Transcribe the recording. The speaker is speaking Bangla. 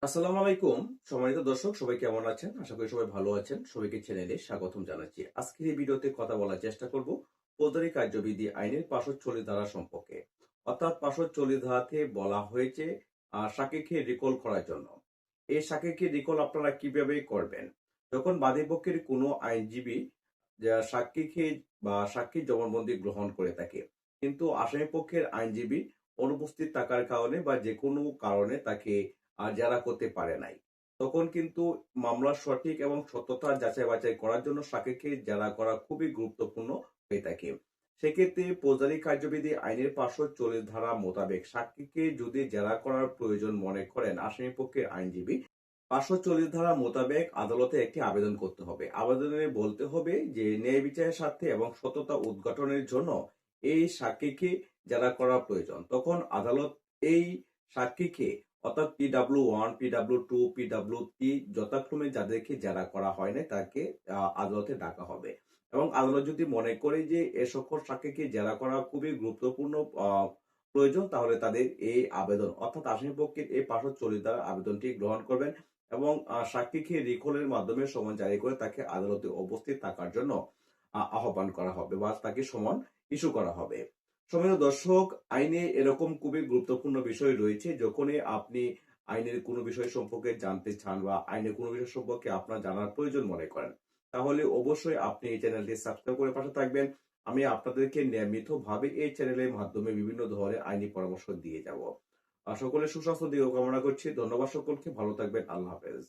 আসসালামু আলাইকুম। সম্মানিত দর্শক, সবাই কেমন আছেন? আশা করি সবাই ভালো আছেন। সবাইকে চ্যানেলে স্বাগতম জানাচ্ছি। আজকের এই ভিডিওতে কথা বলার চেষ্টা করব ফৌজদারি কার্যবিধি আইনের ৫৪০ ধারা সম্পর্কে। অর্থাৎ ৫৪০ ধারাতে বলা হয়েছে সাক্ষীকে রিকল করার জন্য। এই সাক্ষীকে রিকল আপনারা কিভাবে করবেন? যখন বাদীপক্ষের কোনো আইনজীবী সাক্ষীকে বা সাক্ষীর জবানবন্দি গ্রহণ করে থাকে, কিন্তু আসামিপক্ষের আইনজীবী অনুপস্থিত থাকার কারণে বা যেকোনো কারণে তাকে জেরা করতে পারে নাই। তখন কিন্তু মামলার সঠিক এবং সত্যতা যাচাই বাছাই করার জন্য সাক্ষীকে জেরা করা খুবই গুরুত্বপূর্ণ হয়ে থাকে। সেক্ষেত্রে ফৌজদারি কার্যবিধি আইনের ৫৪০ ধারা মোতাবেক সাক্ষীকে যদি জেরা করার প্রয়োজন মনে করেন আসামিপক্ষের আইনজীবী, ৫৪০ ধারা মোতাবেক আদালতে একটি আবেদন করতে হবে। আবেদনে বলতে হবে যে ন্যায় বিচারের স্বার্থে এবং সততা উদ্ঘাটনের জন্য এই সাক্ষীকে জেরা করা প্রয়োজন। তখন আদালত এই সাক্ষীকে অর্থাৎ PW1, PW2, PW3 যথাক্রমে যাদেরকে জেরা করা হয় নাই তাকে আদালতে ডাকা হবে। এবং আদালত যদি মনে করে যে এ সকল সাক্ষীকে জেরা করা খুবই গুরুত্বপূর্ণ প্রয়োজন, তাহলে তাদের এই আবেদন অর্থাৎ আসামিপক্ষের এই ৫৪০ ধারার আবেদনটি গ্রহণ করবেন এবং সাক্ষীকে রিকলের মাধ্যমে সমন জারি করে তাকে আদালতে উপস্থিত থাকার জন্য আহ্বান করা হবে বা তাকে সমন ইস্যু করা হবে। সম্মানিত দর্শক, আইনে এরকম খুবই গুরুত্বপূর্ণ বিষয় রয়েছে। যখনই আপনি আইনের কোনো বিষয় সম্পর্কে জানতে চান বা আইনের কোনো বিষয় সম্পর্কে আপনার জানার প্রয়োজন মনে করেন, তাহলে অবশ্যই আপনি এই চ্যানেলটি সাবস্ক্রাইব করে পাশে থাকবেন। আমি আপনাদেরকে নিয়মিতভাবে এই চ্যানেলের মাধ্যমে বিভিন্ন ধরনের আইনি পরামর্শ দিয়ে যাব। সকলের সুস্বাস্থ্য দীর্ঘ কামনা করছি। ধন্যবাদ সকলকে। ভালো থাকবেন। আল্লাহ হাফেজ।